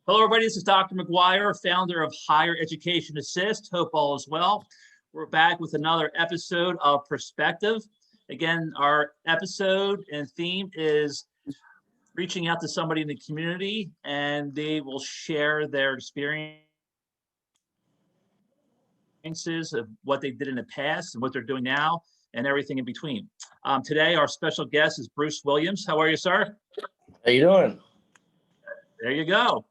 Hello, everybody. This is Dr. McGuire, founder of Higher Education Assist. Hope all is well. We're back with another episode of Perspective. Again, our episode and theme is reaching out to somebody in the community, and they will share their experiences of what they did in the past and what they're doing now and everything in between. Today, our special guest is Bruce Williams. How are you, sir? How you doing? There you go.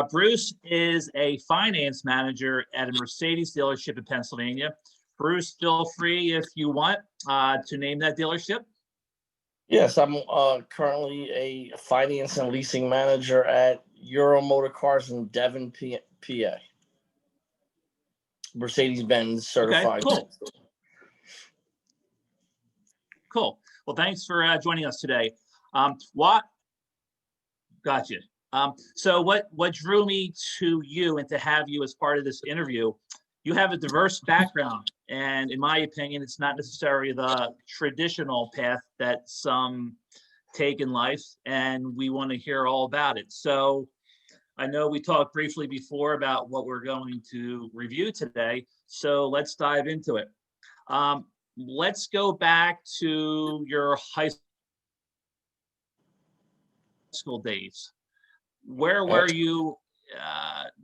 Bruce is a finance manager at a Mercedes dealership in Pennsylvania. Bruce, feel free if you want to name that dealership. Yes, I'm currently a finance and leasing manager at Euro Motor Cars in Devon, PA. Mercedes-Benz certified. Okay, cool. Well, thanks for joining us today. Gotcha. So what drew me to you and to have you as part of this interview, you have a diverse background, and in my opinion, it's not necessarily the traditional path that some take in life, and we want to hear all about it. So I know we talked briefly before about what we're going to review today, so let's dive into it. Let's go back to your high school days. Where were you,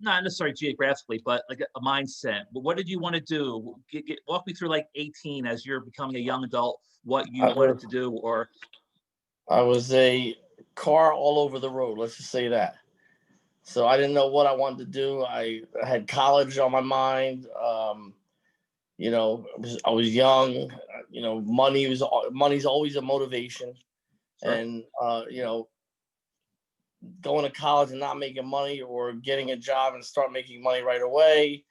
not necessarily geographically, but like a mindset? What did you want to do? Walk me through like 18 as you're becoming a young adult, what you wanted to do, or... I was a car all over the road, let's just say that. So I didn't know what I wanted to do. I had college on my mind. I was young. Money's always a motivation. Sure. And going to college and not making money, or getting a job and start making money right away.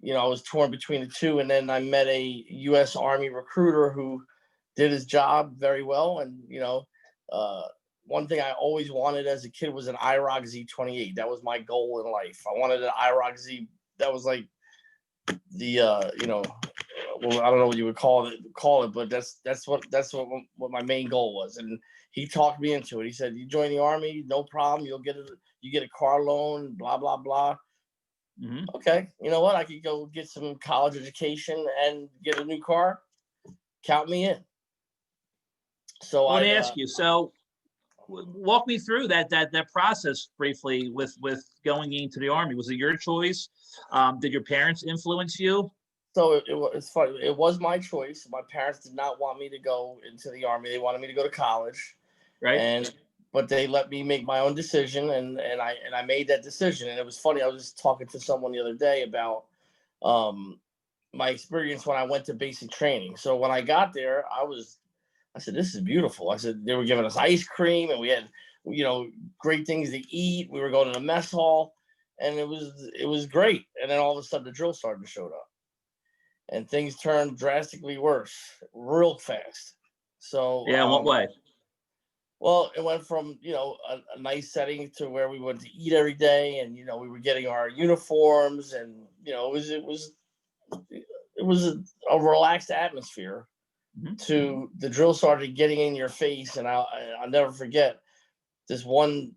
I was torn between the two. And then I met a U.S. Army recruiter who did his job very well. And, one thing I always wanted as a kid was an IROC Z28. That was my goal in life. I wanted an IROC Z. That was like the, well, I don't know what you would call it, but that's what my main goal was. And he talked me into it. He said, "You join the Army, no problem. You get a car loan, blah, blah, blah." Mm-hmm. Okay. You know what? I could go get some college education and get a new car. Count me in. So I want to ask you, so walk me through that process briefly with going into the Army. Was it your choice? Did your parents influence you? So it's funny. It was my choice. My parents did not want me to go into the Army. They wanted me to go to college. Right. But they let me make my own decision, and I made that decision. And it was funny. I was just talking to someone the other day about my experience when I went to basic training. So when I got there, I said, "This is beautiful." I said, they were giving us ice cream, and we had, great things to eat. We were going to the mess hall, and it was great. And then all of a sudden, the drill sergeant showed up, and things turned drastically worse real fast. So yeah, in what way? Well, it went from, a nice setting to where we went to eat every day, and, we were getting our uniforms, and, it was a relaxed atmosphere. Mm-hmm. To the drill sergeant getting in your face. And I'll never forget this one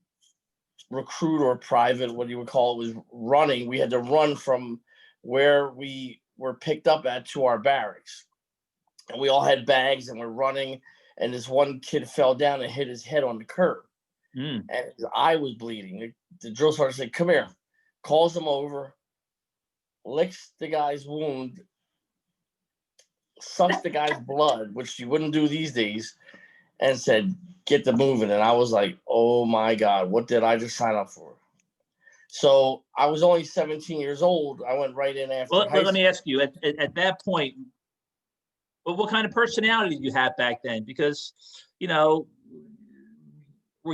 recruit or private, what you would call it, was running. We had to run from where we were picked up at to our barracks, and we all had bags, and we're running. And this one kid fell down and hit his head on the curb. And his eye was bleeding. The drill sergeant said, "Come here," calls him over, licks the guy's wound, sucks the guy's blood, which you wouldn't do these days, and said, "Get the moving." And I was like, "Oh my God, what did I just sign up for?" So I was only 17 years old. I went right in after high school. Let me ask you, at that point, what kind of personality did you have back then? Because, were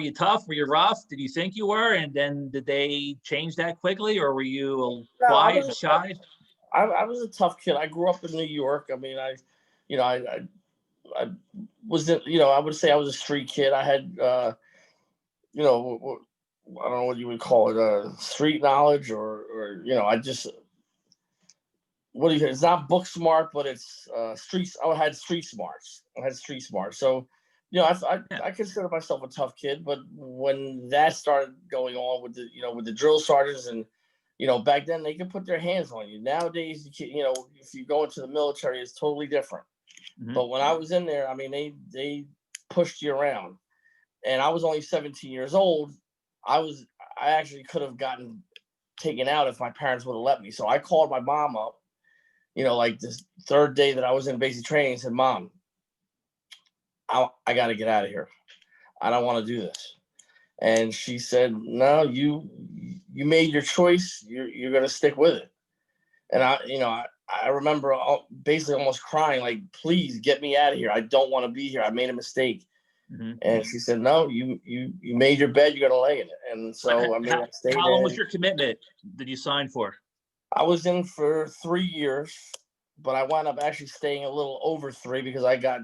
you tough? Were you rough? Did you think you were? And then did they change that quickly, or were you quiet and shy? I was a tough kid. I grew up in New York. I mean, I was, I would say I was a street kid. I had, I don't know what you would call it, street knowledge, or I just, it's not book smart, but it's streets. I had street smarts. So Yeah. I consider myself a tough kid, but when that started going on with the drill sergeants, and back then they could put their hands on you. Nowadays, if you go into the military, it's totally different. Mhm. But when I was in there, I mean, they pushed you around, and I was only 17 years old. I actually could have gotten taken out if my parents would have let me. So I called my mom up, like this third day that I was in basic training, and said, "Mom, I got to get out of here. I don't want to do this." And she said, "No, you made your choice. You're gonna stick with it." And I remember basically almost crying, like, "Please get me out of here. I don't want to be here. I made a mistake." Mhm. And she said, "No, you made your bed. You're gonna lay in it." And so I mean, I stayed How long was in. your commitment that you signed for? I was in for 3 years, but I wound up actually staying a little over three because I got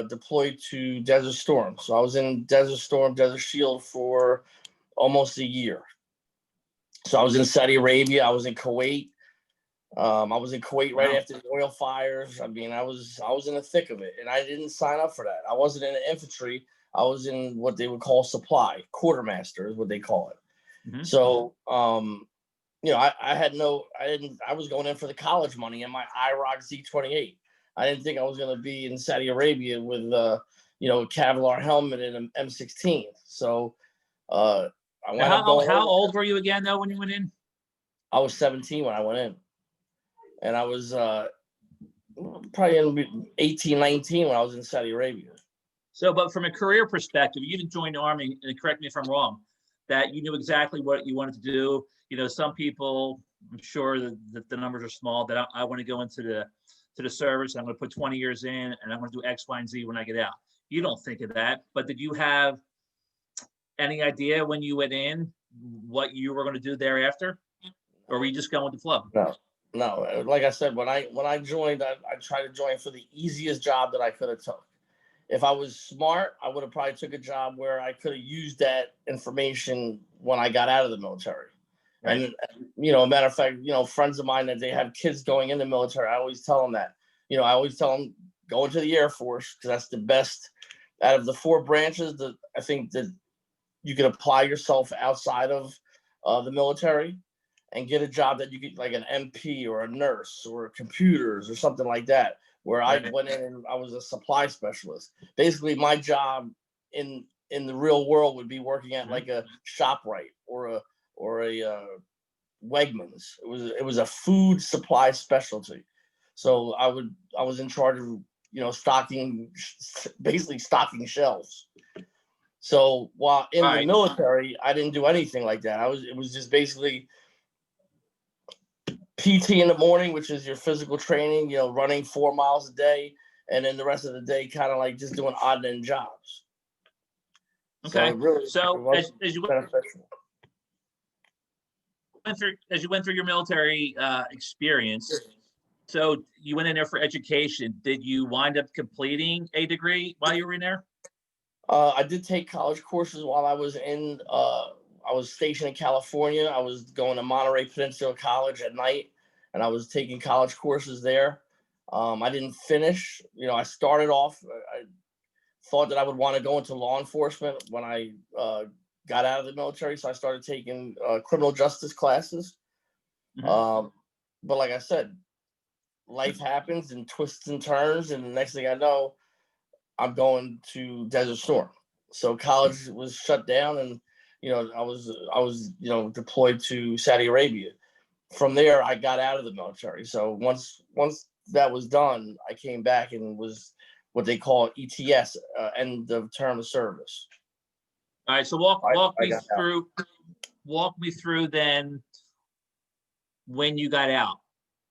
deployed to Desert Storm. So I was in Desert Storm, Desert Shield for almost a year. So I was in Saudi Arabia. I was in Kuwait. I was in Kuwait right Wow. after the oil fires. I mean, I was in the thick of it, and I didn't sign up for that. I wasn't in the infantry. I was in what they would call supply, quartermaster is what they call it. Mhm. So, I had no, I didn't, I was going in for the college money in my IROC Z28. I didn't think I was going to be in Saudi Arabia with, a Kevlar helmet and an M16. So, uh, I Now, wound up going how over. old were you again though when you went in? I was 17 when I went in, and I was probably in 18, 19 when I was in Saudi Arabia. So, but from a career perspective, you didn't join the army, and correct me if I'm wrong, that you knew exactly what you wanted to do. Some people, I'm sure that the numbers are small, that I want to go into the service. I'm going to put 20 years in, and I'm going to do X, Y, and Z when I get out. You don't think of that, but did you have any idea when you went in what you were going to do thereafter, or were you just going with the flow? No, no. Like I said, when I joined, I tried to join for the easiest job that I could have took. If I was smart, I would have probably took a job where I could have used that information when I got out of the military. Right. And a matter of fact, friends of mine that they have kids going in the military, I always tell them that. I always tell them go into the Air Force because that's the best out of the four branches that I think that you can apply yourself outside of the military and get a job that you get like an MP or a nurse or computers or something like that. Where I Right. went in and I was a supply specialist. Basically, my job in the real world would be working at like Mhm. a ShopRite or a Wegmans. It was a food supply specialty. So I was in charge of stocking, basically stocking shelves. So while in the Right. military, I didn't do anything like that. It was just basically PT in the morning, which is your physical training, running 4 miles a day, and then the rest of the day kind of like just doing odd end jobs. So Okay. it So was as you beneficial. went through your military experience, so you went in there for education. Did you wind up completing a degree while you were in there? I did take college courses while I was in. I was stationed in California. I was going to Monterey Peninsula College at night, and I was taking college courses there. I didn't finish. I started off. I thought that I would want to go into law enforcement when I got out of the military, so I started taking criminal justice classes. Mhm. Um, but like I said, life happens and twists and turns, and the next thing I know, I'm going to Desert Storm. So college was shut down, and I was deployed to Saudi Arabia. From there, I got out of the military. So once that was done, I came back and was what they call ETS, end of term of service. All right. So I got out. walk me through then when you got out.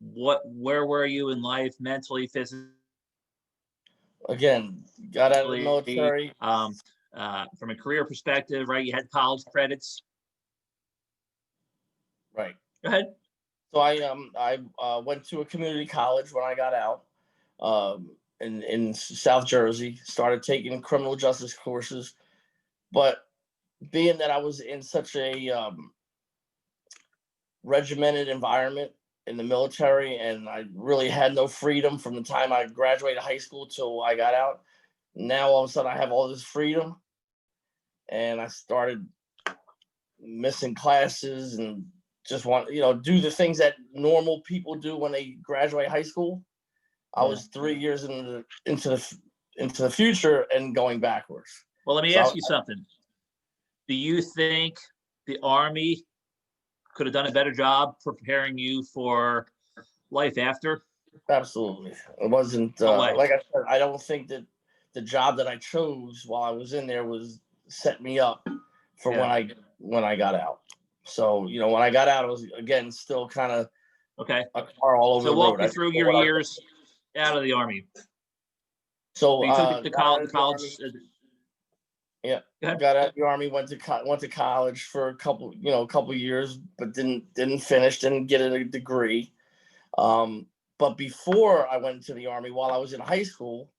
Where were you in life, mentally, physically, Again, got out of the military. um, from a career perspective, right? You had college credits. Right. Go ahead. So I went to a community college when I got out, in South Jersey. Started taking criminal justice courses, but being that I was in such a regimented environment in the military, and I really had no freedom from the time I graduated high school till I got out. now all of a sudden I have all this freedom, and I started missing classes and just want, do the things that normal people do when they graduate high school. I was 3 years into the future and going backwards. Well, let me So ask you something. Do you think the Army could have done a better job preparing you for life after? Absolutely. It wasn't, What way? like I said, I don't think that the job that I chose while I was in there was set me up for Yeah. when I got out. So, when I got out, it was again still kind of Okay. a car all over So the walk road. me through your years out of the Army. So You took the got out of the college. Army. Yeah, Go ahead. got out of the Army, went to college for a couple years, but didn't finish, didn't get a degree. But before I went to the Army, while I was in high school,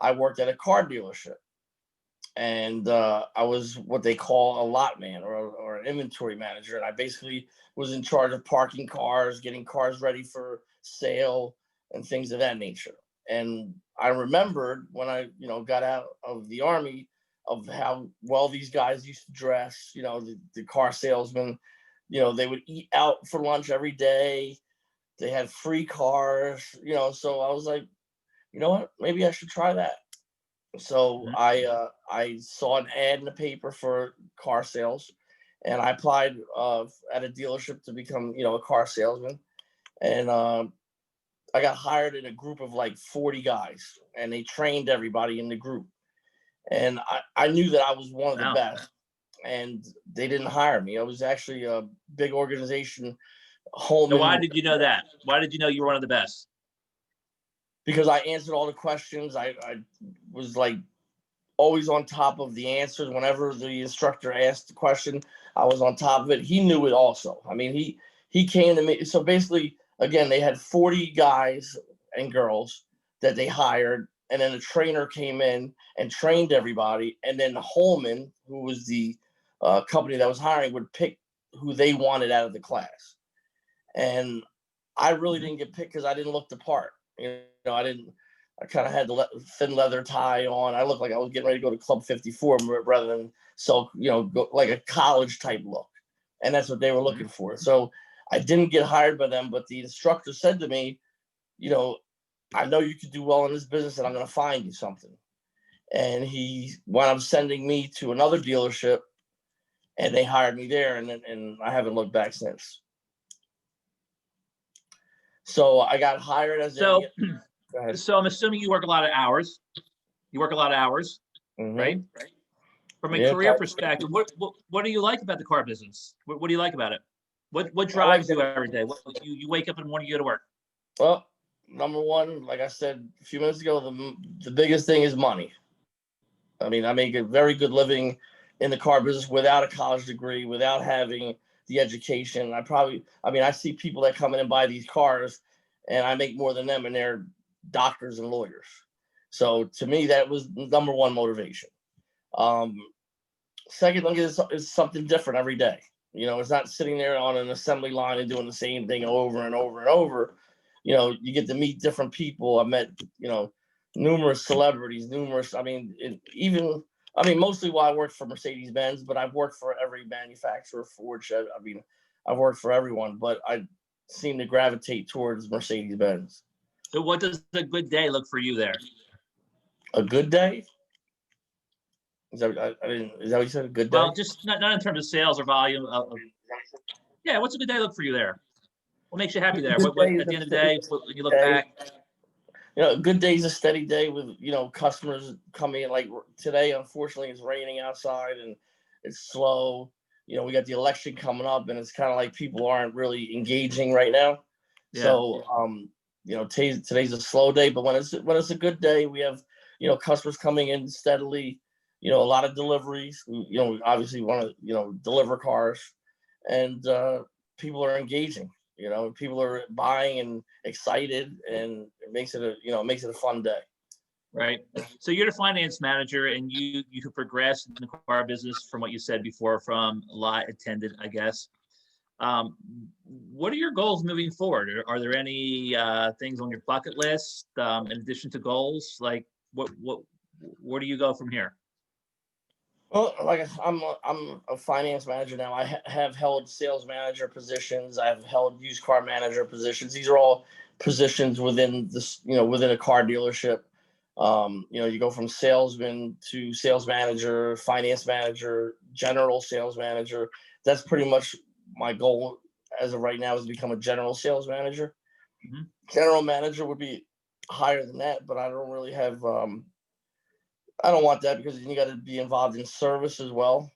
I worked at a car dealership, and I was what they call a lot man or an inventory manager, and I basically was in charge of parking cars, getting cars ready for sale, and things of that nature. And I remembered when I got out of the Army of how well these guys used to dress. The car salesmen, they would eat out for lunch every day. They had free cars. So I was like, you know what? Maybe I should try that. So Mhm. I saw an ad in the paper for car sales, and I applied at a dealership to become a car salesman, and I got hired in a group of like 40 guys, and they trained everybody in the group, and I knew that I was one of the Wow. best, and they didn't hire me. I was actually a big organization, So why Holman, did you know that? Why did you know you were one of the best? because I answered all the questions. I was like always on top of the answers. Whenever the instructor asked the question, I was on top of it. He knew it also. I mean, he came to me. So basically, again, they had 40 guys and girls that they hired, and then a trainer came in and trained everybody. And then Holman, who was the company that was hiring, would pick who they wanted out of the class. And I really didn't get picked because I didn't look the part. I didn't. I kind of had the thin leather tie on. I looked like I was getting ready to go to Club 54 rather than go like a college type look, and that's what they were looking for. So I didn't get hired by them, but the instructor said to me, I know you could do well in this business, and I'm going to find you something. And he wound up sending me to another dealership, and they hired me there, and I haven't looked back since. So I got hired as So, Go ahead. so I'm assuming you work a lot of hours. You work a lot of hours, Mhm. right? From a Yeah, career perspective, what do you like about the car business? What do you like about it? What I like drives you that. every day? You wake up in the morning, you go to work. Well, number one, like I said a few minutes ago, the biggest thing is money. I mean, I make a very good living in the car business without a college degree, without having the education. I see people that come in and buy these cars, and I make more than them, and they're doctors and lawyers. So to me, that was number one motivation. Um, Second thing is something different every day. It's not sitting there on an assembly line and doing the same thing over and over and over. You get to meet different people. I met, numerous celebrities, mostly while I worked for Mercedes Benz, but I've worked for every manufacturer, Ford, Chevy. I've worked for everyone, but I seem to gravitate towards Mercedes Benz. So what does a good day look for you there? A good day? Is that what you said? A good day? Well, just not in terms of sales or volume. Yeah, what's a good day look for you there? What makes you happy there? Good What day at the is end of the day, when you look a back? a good day is a steady day with customers coming in. Like today, unfortunately, it's raining outside and it's slow. We got the election coming up, and it's kind of like people aren't really engaging right now. Yeah. So, today's a slow day, but when it's a good day, we have customers coming in steadily. A lot of deliveries. We obviously want to deliver cars, and people are engaging. People are buying and excited, and it makes it a fun day. Right. So you're the finance manager, and you could progress in the car business from what you said before, from lot attendant, I guess. What are your goals moving forward? Are there any things on your bucket list in addition to goals? Like what where do you go from here? Well, like I'm a finance manager now. I have held sales manager positions. I've held used car manager positions. These are all positions within this, within a car dealership. You go from salesman to sales manager, finance manager, general sales manager. That's pretty much my goal as of right now, is to become a general sales manager. Mhm. General manager would be higher than that, but I don't really have I don't want that, because you got to be involved in service as well.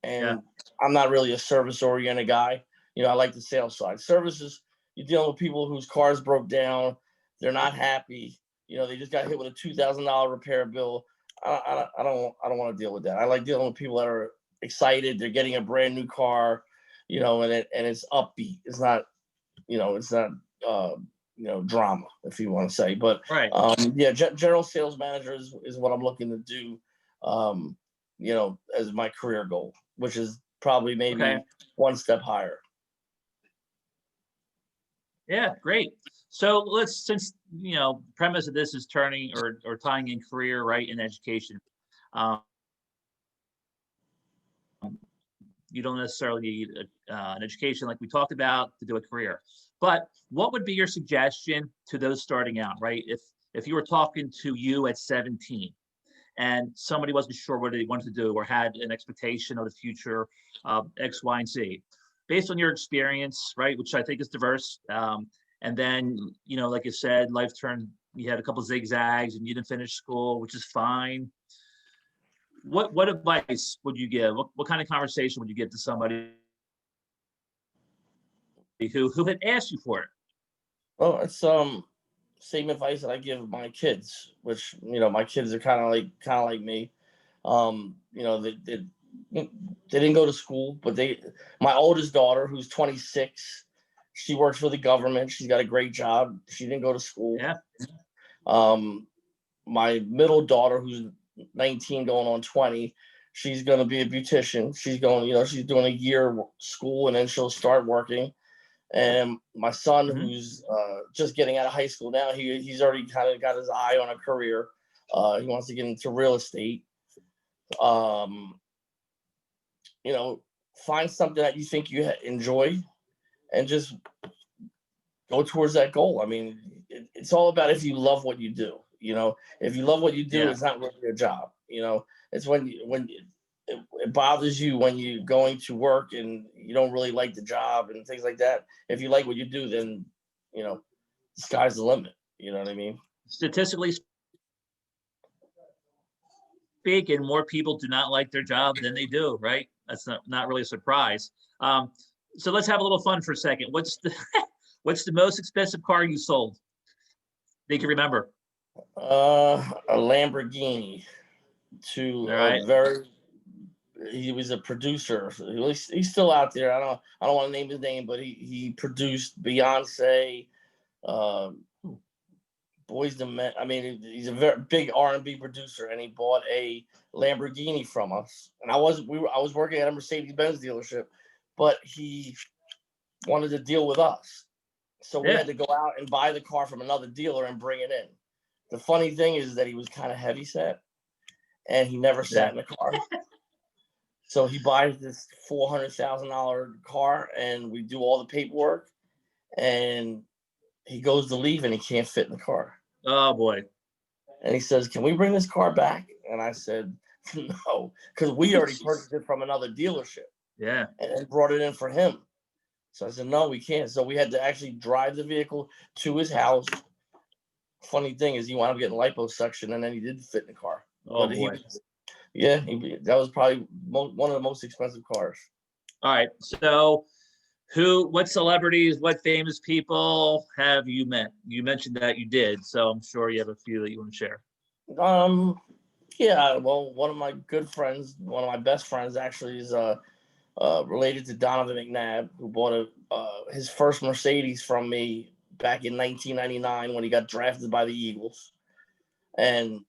Yeah. And I'm not really a service oriented guy. I like the sales side. Services, you're dealing with people whose cars broke down. They're not happy. They just got hit with a $2,000 repair bill. I don't want to deal with that. I like dealing with people that are excited. They're getting a brand new car, and it's upbeat. It's not, it's not, uh, drama, if you want to say. But Right. yeah, general sales manager is what I'm looking to do, as my career goal, which is probably maybe Okay. one step higher. Yeah, great. So since premise of this is turning or tying in career, right, in education. Um, you don't necessarily need an education like we talked about to do a career. But what would be your suggestion to those starting out, right? If you were talking to you at 17 and somebody wasn't sure what they wanted to do or had an expectation of the future of X, Y, and Z, based on your experience, right, which I think is diverse, and then like you said, life turned. You had a couple zigzags and you didn't finish school, which is fine. What advice would you give? What kind of conversation would you give to somebody who had asked you for it? Well, it's same advice that I give my kids, which my kids are kind of like me. They didn't go to school, but my oldest daughter, who's 26, she works for the government. She's got a great job. She didn't go to school. Yeah. Um, my middle daughter, who's 19 going on 20, she's going to be a beautician. She's doing a year school, and then she'll start working. And my son, Hmm. who's just getting out of high school now, he's already kind of got his eye on a career. He wants to get into real estate. Um, Find something that you think you enjoy, and just go towards that goal. I mean, it's all about if you love what you do. If you love what you do, Yeah. it's not really a job. It's when it bothers you when you're going to work and you don't really like the job and things like that. If you like what you do, then the sky's the limit. You know what I mean? Statistically speaking, more people do not like their job than they do, right? That's not really a surprise. So let's have a little fun for a second. What's the most expensive car you sold? They can remember. A Lamborghini to All a right. very he was a producer. He's still out there. I don't want to name his name, but he produced Beyonce, uh, Boys the Men. I mean, he's a very big R&B producer, and he bought a Lamborghini from us. And I was working at a Mercedes Benz dealership, but he wanted to deal with us, so we Yeah. had to go out and buy the car from another dealer and bring it in. The funny thing is that he was kind of heavy set, and he never Yeah. sat in the car. So he buys this $400,000 car, and we do all the paperwork, and he goes to leave and he can't fit in the car. Oh boy. And he says, "Can we bring this car back?" And I said, "No," because we already purchased it from another dealership Yeah. and brought it in for him. So I said, "No, we can't." So we had to actually drive the vehicle to his house. Funny thing is, he wound up getting liposuction, and then he did fit in the car. Oh But boy. that was probably one of the most expensive cars. All right. So what celebrities, what famous people have you met? You mentioned that you did, so I'm sure you have a few that you want to share. Yeah, well, one of my good friends, one of my best friends actually is related to Donovan McNabb, who bought his first Mercedes from me back in 1999 when he got drafted by the Eagles. And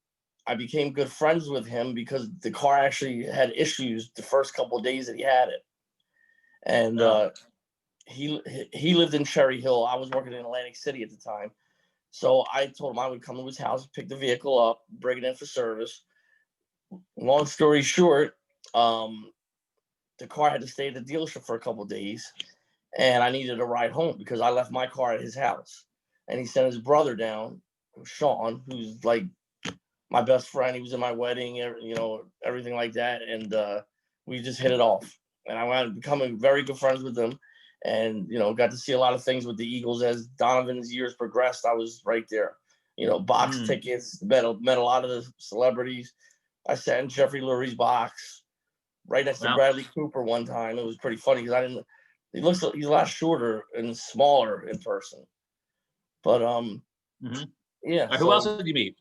I became good friends with him because the car actually had issues the first couple of days that he had it. And Oh. he lived in Cherry Hill. I was working in Atlantic City at the time. So I told him I would come to his house, pick the vehicle up, bring it in for service. long story short, the car had to stay at the dealership for a couple of days, and I needed a ride home because I left my car at his house, and he sent his brother down, Sean, who's like my best friend. He was in my wedding, everything like that, and we just hit it off. And I wound up becoming very good friends with him, and got to see a lot of things with the Eagles as Donovan's years progressed. I was right there, box tickets, met a lot of the celebrities. I sat in Jeffrey Lurie's box right next to Wow. Bradley Cooper one time. It was pretty funny because he's a lot shorter and smaller in person. But yeah. Who else did you meet?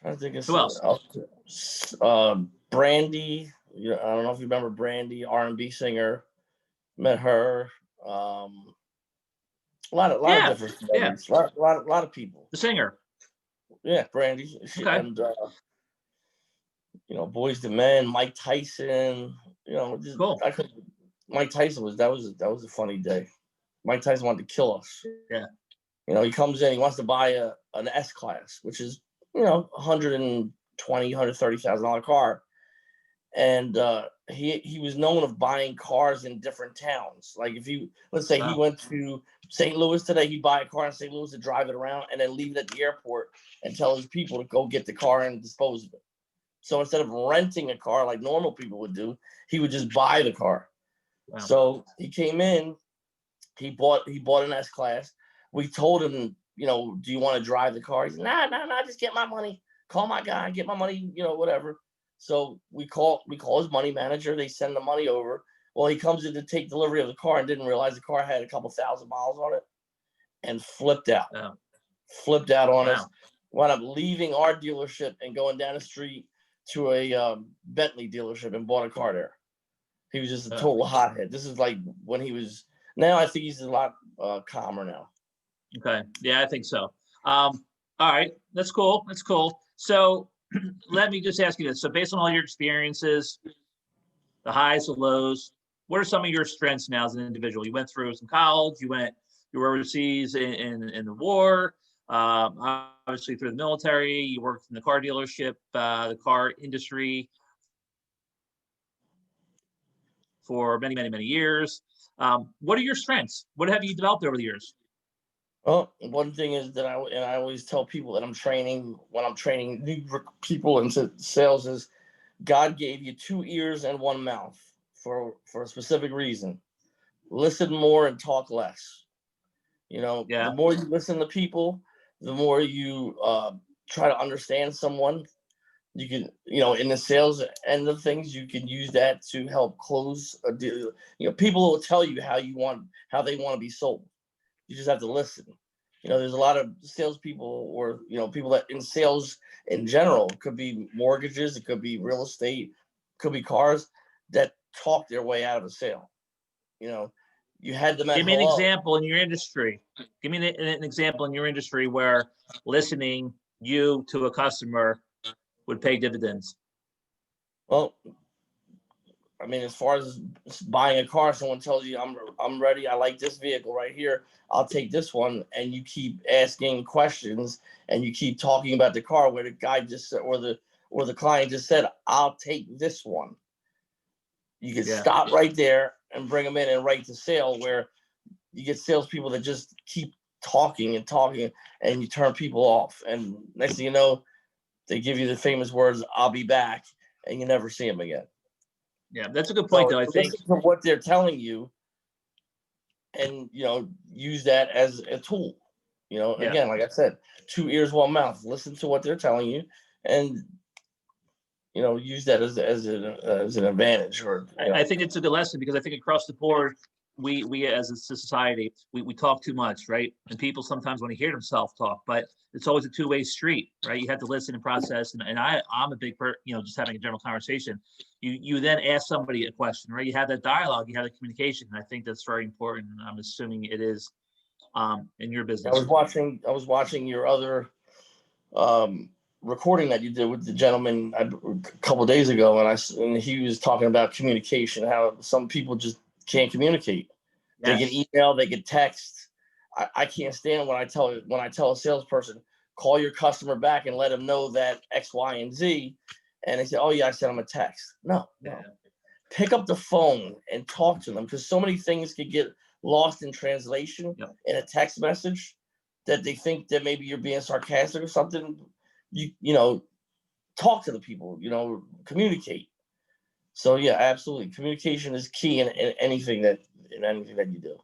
I think it's Who else? Brandy. I don't know if you remember Brandy, R&B singer. Met her. A lot of different celebrities. A lot of people. The singer. Yeah, Brandy. Okay. And Boys to Men, Mike Tyson. Cool. Mike Tyson that was a funny day. Mike Tyson wanted to kill us. Yeah. He comes in, he wants to buy an S class, which is $120,000, $130,000 car, and he was known of buying cars in different towns. Like if let's say he went to St. Louis today, he'd buy a car in St. Louis to drive it around and then leave it at the airport and tell his people to go get the car and dispose of it. So instead of renting a car like normal people would do, he would just buy the car. Wow. So he came in, he bought an S class. We told him, do you want to drive the car? He said, nah, just get my money. Call my guy, get my money, whatever. So we call his money manager. They send the money over. Well, he comes in to take delivery of the car and didn't realize the car had a couple thousand miles on it and flipped out. Oh. Flipped out on us. Wound up leaving our dealership and going down the street to a Bentley dealership and bought a car there. He was just a total hothead. This is like when he was. Now I think he's a lot calmer now. Okay. Yeah, I think so. All right. That's cool. So let me just ask you this. So based on all your experiences, the highs, the lows, what are some of your strengths now as an individual? You went through some college, you were overseas in the war, obviously through the military, you worked in the car dealership, the car industry for many, many, many years. What are your strengths? What have you developed over the years? Well, one thing is that I always tell people that when I'm training new people into sales is God gave you 2 ears and 1 mouth for a specific reason. Listen more and talk less. The more you listen to people, the more you try to understand someone. You can, in the sales end of things, you can use that to help close a deal. People will tell you how they want to be sold. You just have to listen. There's a lot of salespeople or, people that in sales in general, could be mortgages, it could be real estate, could be cars that talk their way out of a sale. You had them at Give me an example in your industry. Give me an example in your industry where listening you to a customer would pay dividends. Well, I mean, as far as buying a car, someone tells you, I'm ready. I like this vehicle right here. I'll take this one. And you keep asking questions and you keep talking about the car where the guy just said, or the client just said, I'll take this one. You can stop right there and bring them in and write the sale, where you get salespeople that just keep talking and you turn people off. And next thing you know, they give you the famous words, I'll be back, and you never see them again. Yeah, that's a good point, though. I think listen to what they're telling you, and use that as a tool. Again, like I said, 2 ears, 1 mouth. Listen to what they're telling you, and use that as an advantage. Or I think it's a good lesson, because I think across the board, we as a society, we talk too much, right? And people sometimes want to hear themselves talk, but it's always a two-way street, right? You have to listen and process. And I'm a big just having a general conversation. You then ask somebody a question, right? You have that dialogue, you have the communication. And I think that's very important. I'm assuming it is in your business. I was watching your other recording that you did with the gentleman a couple of days ago, and he was talking about communication, how some people just can't communicate. Yes. They can email, they can text. I can't stand when I tell a salesperson, call your customer back and let them know that X, Y, and Z, and they say, "Oh yeah, I sent them a text." No, no. Yeah. Pick up the phone and talk to them, because so many things could get lost in translation Yep. in a text message that they think that maybe you're being sarcastic or something. You know, talk to the people. You know, communicate. So yeah, absolutely, communication is key in anything that you do,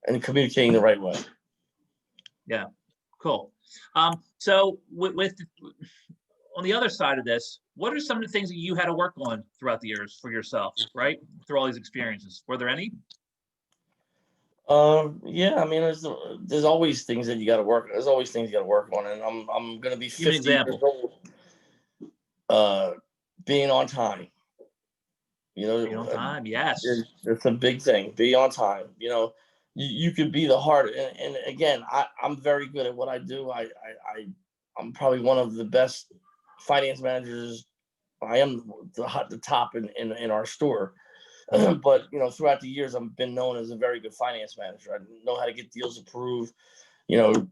and communicating the right way. Yeah. Cool. So with on the other side of this, what are some of the things that you had to work on throughout the years for yourself, right? Through all these experiences, were there any? Yeah, I mean, there's always things that you got to work. There's always things you got to work on, and I'm gonna be Give me an 50 years example. old. Uh, Being on time. You Being know, on time. Yes. it's a big thing. Be on time. You know, you could be the hard. And again, I'm very good at what I do. I'm probably one of the best finance managers. I am the top in our store. But you know, throughout the years, I've been known as a very good finance manager. I know how to get deals approved. You know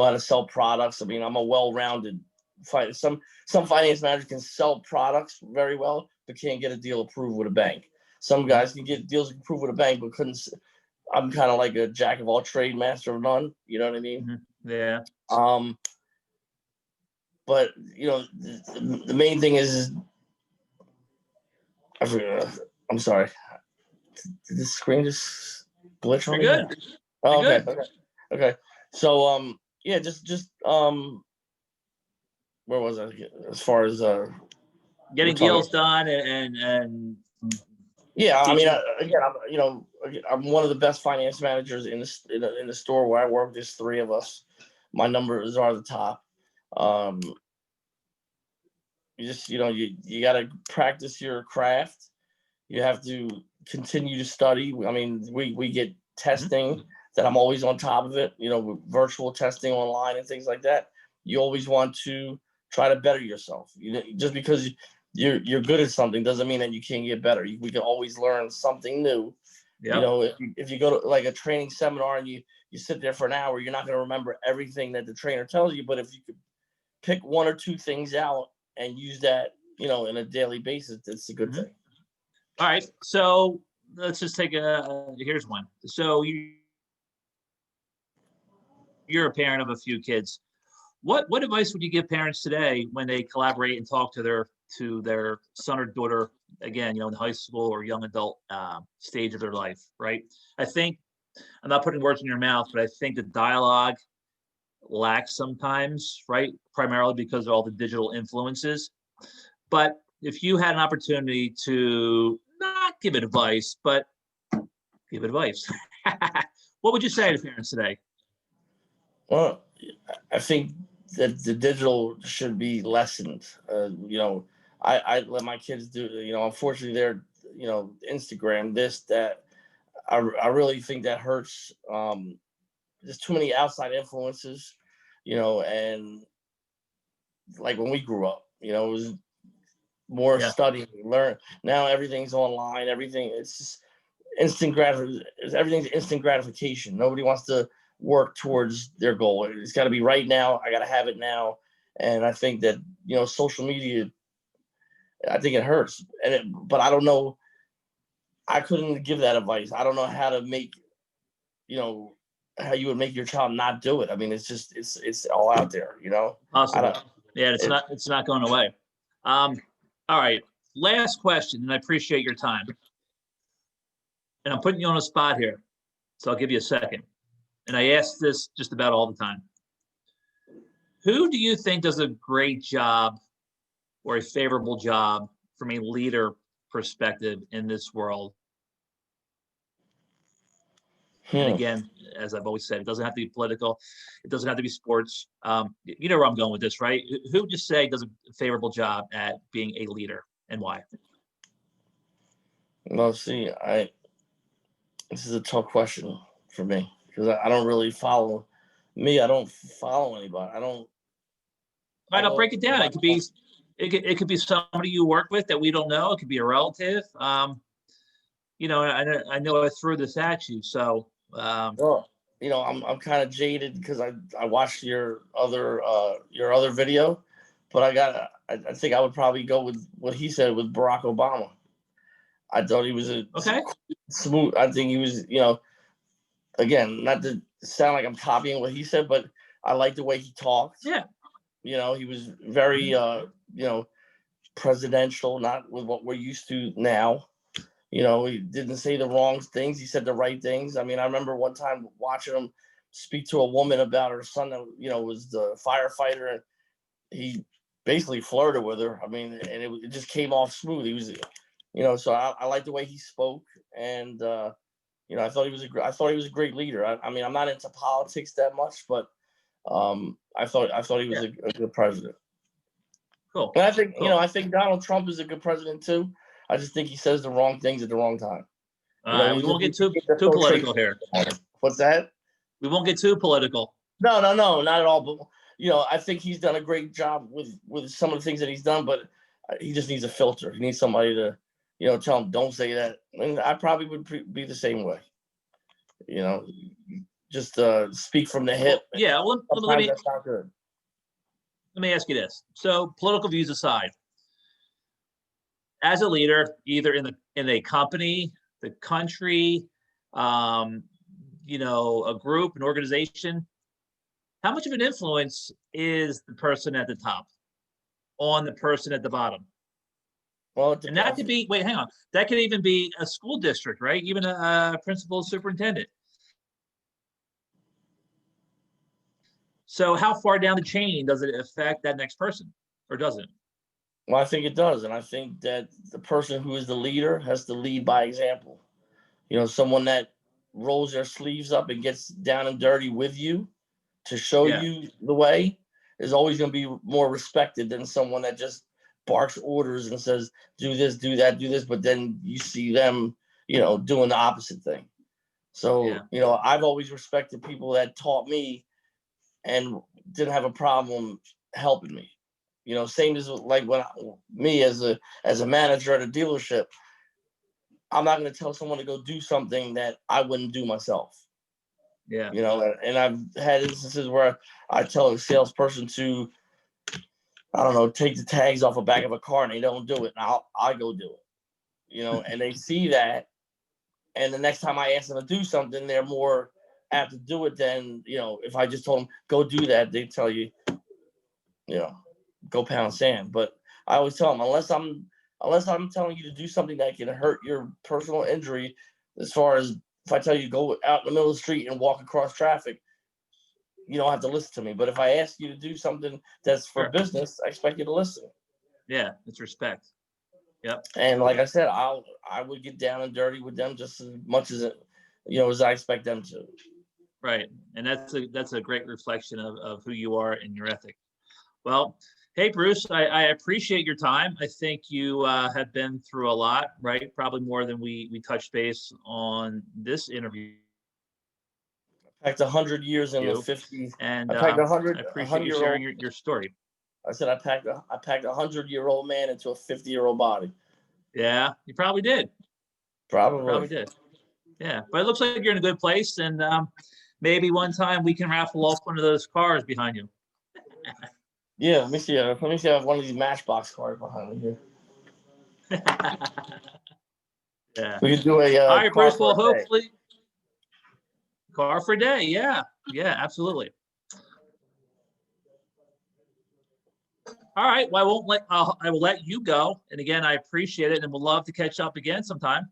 how to sell products. I mean, I'm a well-rounded. Some finance managers can sell products very well, but can't get a deal approved with a bank. Some guys can get deals approved with a bank, but couldn't. I'm kind of like a jack of all trade, master of none. You know what I mean? Yeah. Um, but you know, the main thing is I forgot. I'm sorry. Did the screen just glitch on You're me? good. Oh, You're okay. good. Okay. Okay. So yeah, just where was I as far as we're Getting talking? deals done and Yeah, I mean, teaching. again, I'm one of the best finance managers in the store where I work. There's three of us. My numbers are the top. Um, you got to practice your craft. You have to continue to study. I mean, we get testing that I'm always on top of it. You know, with virtual testing online and things like that. You always want to try to better yourself. Just because you're good at something doesn't mean that you can't get better. We can always learn something new. You Yep. know, if you go to like a training seminar and you sit there for an hour, you're not going to remember everything that the trainer tells you. But if you could pick one or two things out and use that, you know, in a daily basis, it's a good thing. All right. So let's just take here's one. So you're a parent of a few kids. What advice would you give parents today when they collaborate and talk to their son or daughter, again, you know, in high school or young adult stage of their life, right? I think I'm not putting words in your mouth, but I think the dialogue lacks sometimes, right? Primarily because of all the digital influences. But if you had an opportunity to not give advice, but give advice, what would you say to parents today? Well, I think that the digital should be lessened. You know, I let my kids do. You know, unfortunately, they're Instagram this that. I really think that hurts. There's too many outside influences. You know, and like when we grew up, you know, it was more Yeah. studying, learn. Now everything's online. Everything it's just instant everything's instant gratification. Nobody wants to work towards their goal. It's got to be right now. I got to have it now. And I think that, social media, I think it hurts. But I don't know. I couldn't give that advice. I don't know how to make, how you would make your child not do it. I mean, it's all out there, I Possible. don't, Yeah, it, it's not going away. All right. Last question, and I appreciate your time. And I'm putting you on a spot here, so I'll give you a second. And I ask this just about all the time. Who do you think does a great job or a favorable job from a leader perspective in this world? And hmm. again, as I've always said, it doesn't have to be political. It doesn't have to be sports. You know where I'm going with this, right? Who would you say does a favorable job at being a leader and why? Well, see, this is a tough question for me because I don't really follow me. I don't follow anybody. All I right, I'll go break it through down. my own. It could be somebody you work with that we don't know. It could be a relative. I know I threw this at you, so Well, I'm kind of jaded because I watched your other video, but I think I would probably go with what he said with Barack Obama. I thought he was a Okay. smooth. I think he was, again, not to sound like I'm copying what he said, but I like the way he talked. Yeah. He was very, presidential, not with what we're used to now. He didn't say the wrong things. He said the right things. I mean, I remember one time watching him speak to a woman about her son that, was the firefighter, and he basically flirted with her. I mean, and it just came off smooth. He was, so I like the way he spoke, and I thought he was a great leader. I mean, I'm not into politics that much, but I thought he was a good president. Cool. And I think, Cool. I think Donald Trump is a good president too. I just think he says the wrong things at the wrong time. We won't get too political here. What's that? We won't get too political. No, not at all. But I think he's done a great job with some of the things that he's done. But he just needs a filter. He needs somebody to, tell him don't say that. And I probably would be the same way. Just speak from the hip. Yeah. Well, that's not good. Let me ask you this. So, political views aside, as a leader, either in a company, the country, a group, an organization, how much of an influence is the person at the top on the person at the bottom? Well, and that could be, wait, hang on. That could even be a school district, right? Even a principal, superintendent. So how far down the chain does it affect that next person, or does it? Well, I think it does. And I think that the person who is the leader has to lead by example. Someone that rolls their sleeves up and gets down and dirty with you to show you the way is always going to be more respected than someone that just barks orders and says, do this, do that, do this. But then you see them, doing the opposite thing. So, I've always respected people that taught me and didn't have a problem helping me. Same as like me as a manager at a dealership, I'm not going to tell someone to go do something that I wouldn't do myself. Yeah. And I've had instances where I tell a salesperson to, I don't know, take the tags off the back of a car and they don't do it. And I go do it, and they see that. And the next time I ask them to do something, they're more apt to do it than, if I just told them, go do that, they tell you, go pound sand. But I always tell them, unless I'm telling you to do something that can hurt your personal injury, as far as if I tell you go out in the middle of the street and walk across traffic, you don't have to listen to me. But if I ask you to do something that's for business, I expect you to listen. Yeah, it's respect. Yep. And like I said, I would get down and dirty with them just as much as as I expect them to. Right. And that's a great reflection of who you are and your ethic. Well, hey, Bruce, I appreciate your time. I think you have been through a lot, right? Probably more than we touched base on this interview. I packed 100 years in the 50s. And I packed 100. I appreciate you sharing your story. I said I packed a 100-year-old man into a 50-year-old body. Yeah, you probably did. Probably did. Yeah, but it looks like you're in a good place, and maybe one time we can raffle off one of those cars behind you. Yeah, let me see. Let me see. I have one of these Matchbox cars behind me here. Yeah. We could do a. All right, Bruce. Well, hopefully, car for a day. Yeah. Yeah. Absolutely. All right. Well, I will let you go. And again, I appreciate it, and we'll love to catch up again sometime.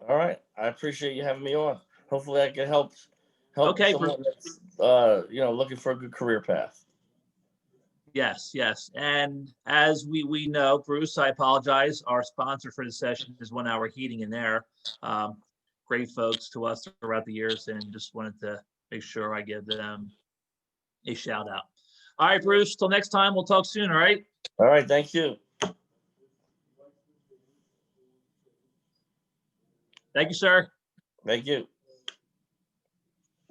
All right. I appreciate you having me on. Hopefully, I can help someone that's looking for a good career path. Yes, yes. And as we know, Bruce, I apologize. Our sponsor for the session is 1 Hour Heating and Air. Great folks to us throughout the years, and just wanted to make sure I give them a shout out. All right, Bruce, till next time, we'll talk soon, all right? All right, thank you. Thank you, sir. Thank you.